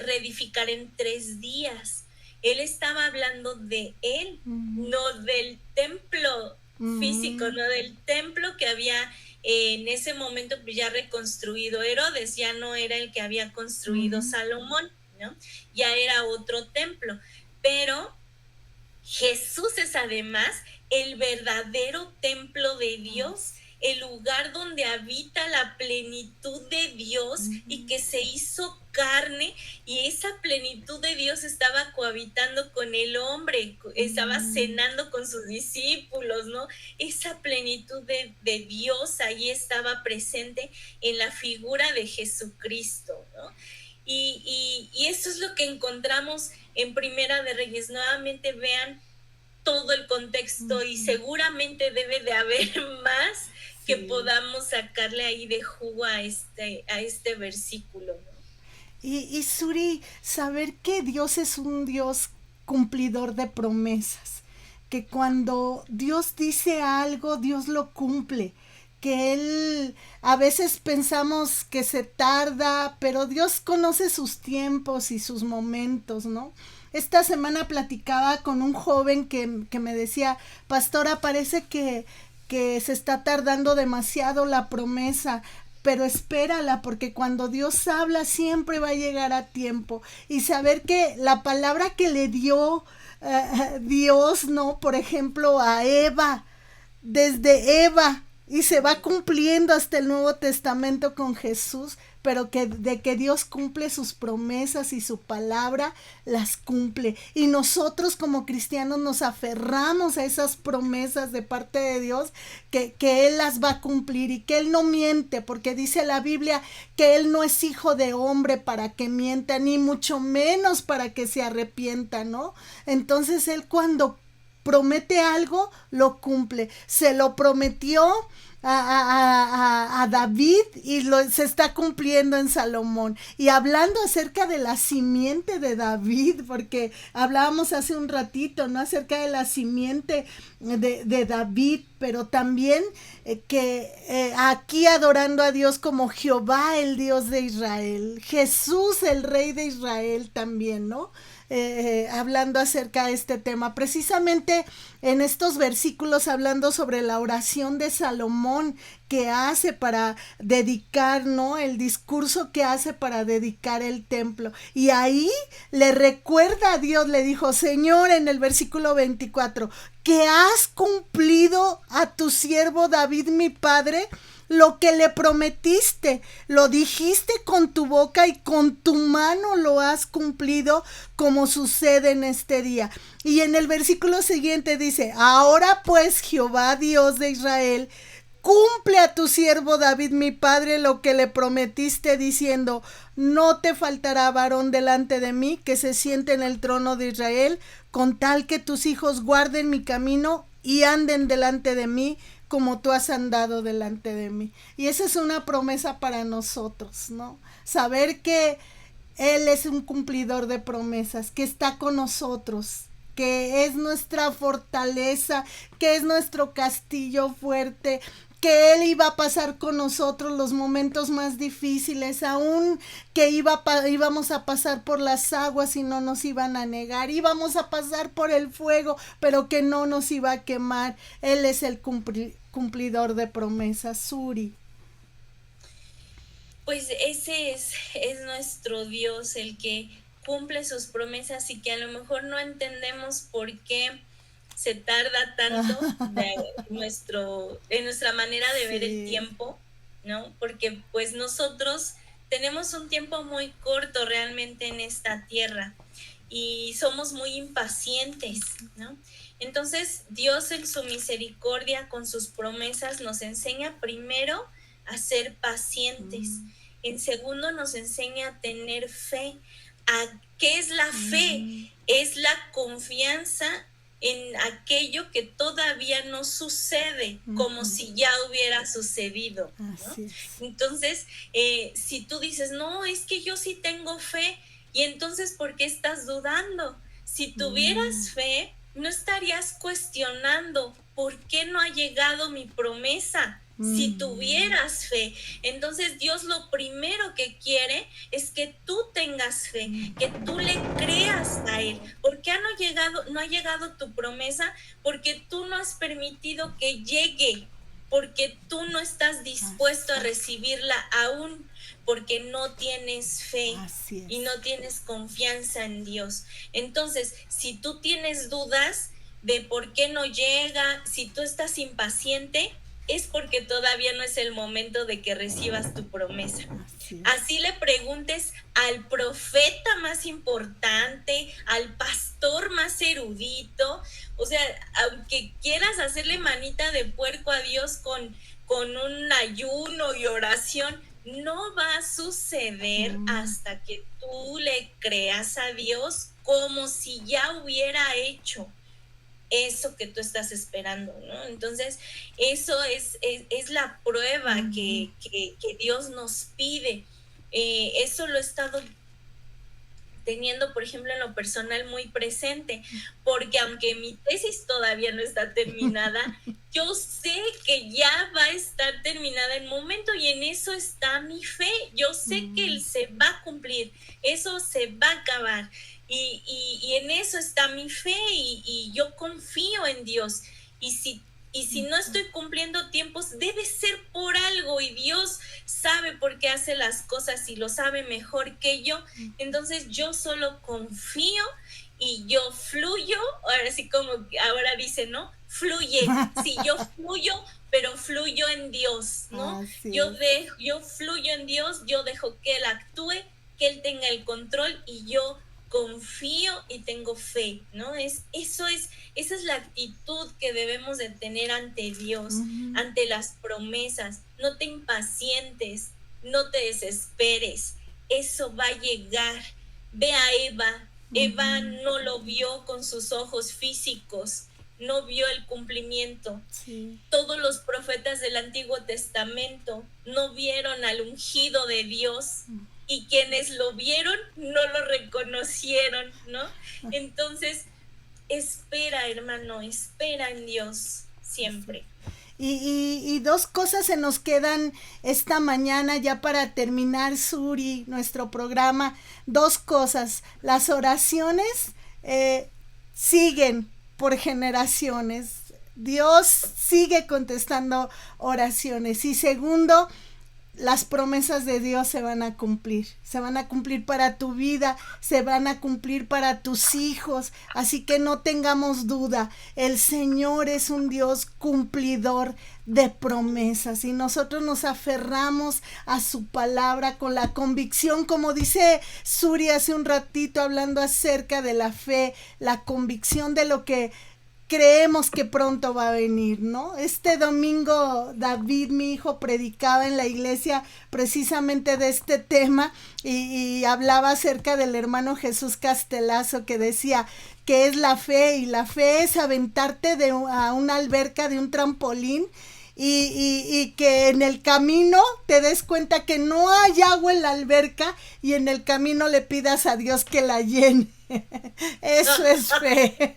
reedificaré en 3 días. Él estaba hablando de él, no del templo físico, no del templo que había en ese momento ya reconstruido Herodes, ya no era el que había construido Salomón, ¿no? Ya era otro templo, pero Jesús es además el verdadero templo de Dios, el lugar donde habita la plenitud de Dios y que se hizo carne, y esa plenitud de Dios estaba cohabitando con el hombre, estaba cenando con sus discípulos, ¿no? Esa plenitud de Dios ahí estaba presente en la figura de Jesucristo, ¿no? Y eso es lo que encontramos en Primera de Reyes. Nuevamente vean todo el contexto y seguramente debe de haber más que podamos sacarle ahí de jugo a este versículo, ¿no? Y Suri, saber que Dios es un Dios cumplidor de promesas, que cuando Dios dice algo, Dios lo cumple, que Él, a veces pensamos que se tarda, pero Dios conoce sus tiempos y sus momentos, ¿no? Esta semana platicaba con un joven que me decía, pastora, parece que se está tardando demasiado la promesa, pero espérala, porque cuando Dios habla siempre va a llegar a tiempo. Y saber que la palabra que le dio Dios, ¿no? Por ejemplo, a Eva, desde Eva, y se va cumpliendo hasta el Nuevo Testamento con Jesús, pero que de que Dios cumple sus promesas y su palabra las cumple, y nosotros como cristianos nos aferramos a esas promesas de parte de Dios, que Él las va a cumplir y que Él no miente, porque dice la Biblia que Él no es hijo de hombre para que mienta, ni mucho menos para que se arrepienta, ¿no? Entonces Él, cuando promete algo, lo cumple. Se lo prometió a David y se está cumpliendo en Salomón. Y hablando acerca de la simiente de David, porque hablábamos hace un ratito, ¿no? Acerca de la simiente de David, pero también aquí adorando a Dios como Jehová, el Dios de Israel, Jesús, el Rey de Israel también, ¿no? Hablando acerca de este tema, precisamente en estos versículos, hablando sobre la oración de Salomón que hace para dedicar, ¿no? El discurso que hace para dedicar el templo, y ahí le recuerda a Dios, le dijo, Señor, en el versículo 24, que has cumplido a tu siervo David mi padre lo que le prometiste, lo dijiste con tu boca y con tu mano lo has cumplido, como sucede en este día. Y en el versículo siguiente dice, ahora pues, Jehová Dios de Israel, cumple a tu siervo David mi padre lo que le prometiste, diciendo, no te faltará varón delante de mí que se siente en el trono de Israel, con tal que tus hijos guarden mi camino y anden delante de mí como tú has andado delante de mí. Y esa es una promesa para nosotros, ¿no? Saber que Él es un cumplidor de promesas, que está con nosotros, que es nuestra fortaleza, que es nuestro castillo fuerte, que Él iba a pasar con nosotros los momentos más difíciles, aún que íbamos a pasar por las aguas y no nos iban a negar, íbamos a pasar por el fuego, pero que no nos iba a quemar. Él es el cumplidor de promesas. Suri. Pues ese es nuestro Dios, el que cumple sus promesas, y que a lo mejor no entendemos por qué se tarda tanto en nuestra manera de ver el tiempo, ¿no? Porque pues nosotros tenemos un tiempo muy corto realmente en esta tierra y somos muy impacientes, ¿no? Entonces Dios, en su misericordia, con sus promesas, nos enseña primero a ser pacientes. En segundo, nos enseña a tener fe. ¿Qué es la fe? Es la confianza en aquello que todavía no sucede, como si ya hubiera sucedido, ¿no? Entonces, si tú dices, no, es que yo sí tengo fe, y entonces, ¿por qué estás dudando? Si tuvieras fe, no estarías cuestionando, ¿por qué no ha llegado mi promesa? si tuvieras fe. Entonces Dios lo primero que quiere es que tú tengas fe, que tú le creas a Él. ¿Por qué no ha llegado tu promesa? Porque tú no has permitido que llegue, porque tú no estás dispuesto a recibirla aún, porque no tienes fe y no tienes confianza en Dios. Entonces, si tú tienes dudas de por qué no llega, si tú estás impaciente, es porque todavía no es el momento de que recibas tu promesa. Así le preguntes al profeta más importante, al pastor más erudito, o sea, aunque quieras hacerle manita de puerco a Dios con un ayuno y oración, no va a suceder hasta que tú le creas a Dios como si ya hubiera hecho eso que tú estás esperando, ¿no? Entonces, eso es la prueba que Dios nos pide. Eso lo he estado teniendo, por ejemplo, en lo personal muy presente, porque aunque mi tesis todavía no está terminada, yo sé que ya va a estar terminada en momento y en eso está mi fe. Yo sé que Él se va a cumplir, eso se va a acabar. Y en eso está mi fe y yo confío en Dios. Y si no estoy cumpliendo tiempos, debe ser por algo y Dios sabe por qué hace las cosas y lo sabe mejor que yo. Entonces yo solo confío y yo fluyo. Ahora sí, como ahora dice, ¿no? Fluye. Sí, yo fluyo, pero fluyo en Dios, ¿no? Yo fluyo en Dios, yo dejo que Él actúe, que Él tenga el control y yo confío y tengo fe, ¿no? Esa es la actitud que debemos de tener ante Dios, ante las promesas. No te impacientes, no te desesperes, eso va a llegar. Ve a Eva. Eva no lo vio con sus ojos físicos, no vio el cumplimiento. Todos los profetas del Antiguo Testamento no vieron al ungido de Dios. Y quienes lo vieron no lo reconocieron, ¿no? Entonces, espera, hermano, espera en Dios siempre. Y dos cosas se nos quedan esta mañana ya para terminar, Suri, nuestro programa. Dos cosas. Las oraciones siguen por generaciones. Dios sigue contestando oraciones. Y segundo, las promesas de Dios se van a cumplir para tu vida, se van a cumplir para tus hijos, así que no tengamos duda, el Señor es un Dios cumplidor de promesas y nosotros nos aferramos a su palabra con la convicción, como dice Suri hace un ratito hablando acerca de la fe, la convicción de lo que creemos que pronto va a venir, ¿no? Este domingo David, mi hijo, predicaba en la iglesia precisamente de este tema y hablaba acerca del hermano Jesús Castelazo que decía que es la fe y la fe es aventarte a una alberca de un trampolín y que en el camino te des cuenta que no hay agua en la alberca y en el camino le pidas a Dios que la llene. Eso es fe.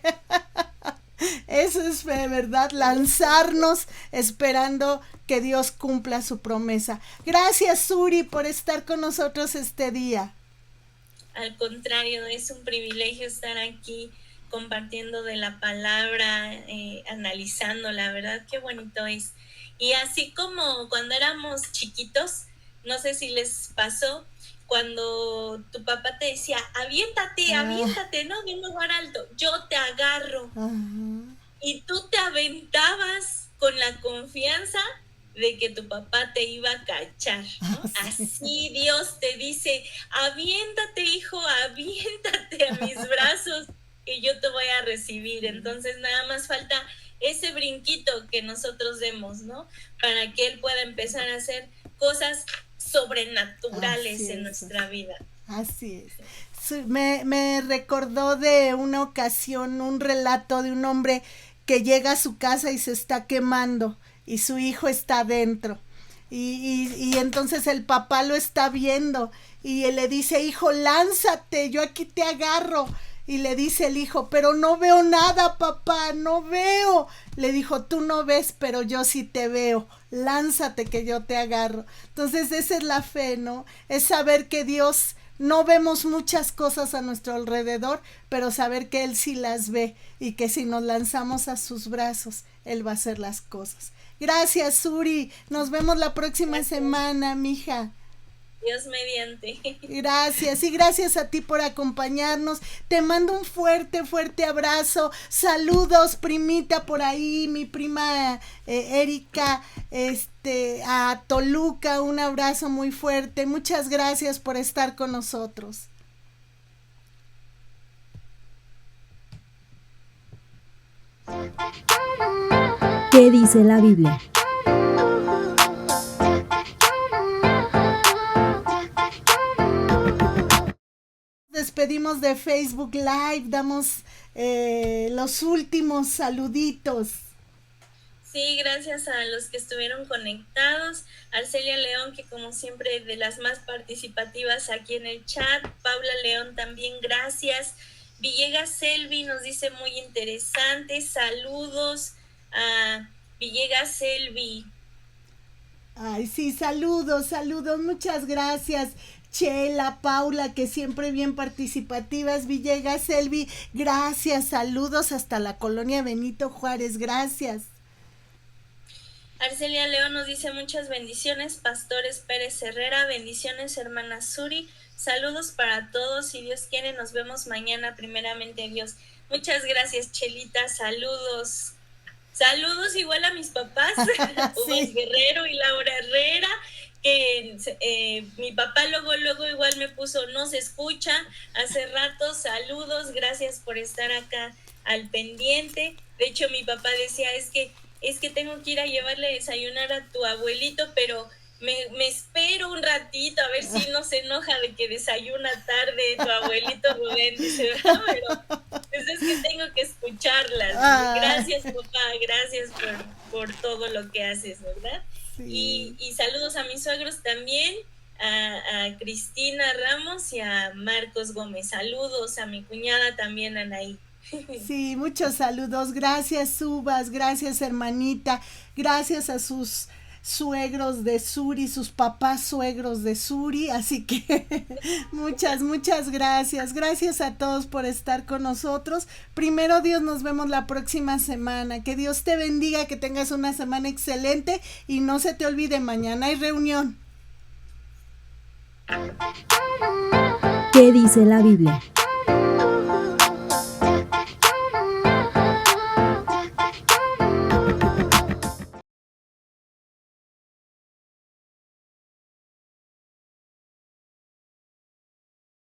Eso es fe, ¿verdad? Lanzarnos esperando que Dios cumpla su promesa. Gracias, Suri, por estar con nosotros este día. Al contrario, es un privilegio estar aquí compartiendo de la palabra, analizando, la verdad, qué bonito es. Y así como cuando éramos chiquitos, no sé si les pasó, cuando tu papá te decía, aviéntate, ¿no? De un lugar alto, yo te agarro. Y tú te aventabas con la confianza de que tu papá te iba a cachar, ¿no? Así Dios te dice, aviéntate, hijo, aviéntate a mis brazos, que yo te voy a recibir. Entonces nada más falta ese brinquito que nosotros demos, ¿no? Para que Él pueda empezar a hacer cosas sobrenaturales en nuestra vida. Así es. Me recordó de una ocasión un relato de un hombre que llega a su casa y se está quemando y su hijo está adentro y entonces el papá lo está viendo y él le dice, hijo, lánzate, yo aquí te agarro. Y le dice el hijo, pero no veo nada, papá, no veo. Le dijo, tú no ves, pero yo sí te veo. Lánzate que yo te agarro. Entonces esa es la fe, ¿no? Es saber que Dios, no vemos muchas cosas a nuestro alrededor, pero saber que Él sí las ve y que si nos lanzamos a sus brazos, Él va a hacer las cosas. Gracias, Suri. Nos vemos la próxima semana, mija. Dios mediante. Gracias, y gracias a ti por acompañarnos. Te mando un fuerte, fuerte abrazo. Saludos, primita, por ahí, mi prima Erika, a Toluca, un abrazo muy fuerte. Muchas gracias por estar con nosotros. ¿Qué dice la Biblia? Despedimos de Facebook Live, damos los últimos saluditos. Sí, gracias a los que estuvieron conectados, Arcelia León, que como siempre de las más participativas aquí en el chat, Paula León también, gracias. Villegas Selvi nos dice muy interesante, saludos a Villegas Selvi. Ay, sí, saludos, muchas gracias. Chela, Paula, que siempre bien participativas, Villegas, Selvi, gracias, saludos hasta la colonia Benito Juárez, gracias. Arcelia León nos dice muchas bendiciones, Pastores Pérez Herrera, bendiciones hermana Suri, saludos para todos, si Dios quiere nos vemos mañana, primeramente Dios. Muchas gracias, Chelita, saludos. Saludos igual a mis papás, Uvas Guerrero y Laura Herrera, que mi papá luego igual me puso, no se escucha, hace rato, saludos, gracias por estar acá al pendiente. De hecho, mi papá decía, es que tengo que ir a llevarle a desayunar a tu abuelito, pero me espero un ratito a ver si no se enoja de que desayuna tarde tu abuelito Rubén, dice, pero pues es que tengo que escucharlas. Gracias, papá, gracias por todo lo que haces, ¿verdad? Sí. Y saludos a mis suegros también, a Cristina Ramos y a Marcos Gómez. Saludos a mi cuñada también, Anaí. Sí, muchos saludos. Gracias, Uvas, gracias, hermanita. Gracias a sus suegros de Suri, sus papás suegros de Suri, así que muchas gracias. Gracias a todos por estar con nosotros. Primero Dios, nos vemos la próxima semana. Que Dios te bendiga, que tengas una semana excelente y no se te olvide, mañana hay reunión. ¿Qué dice la Biblia?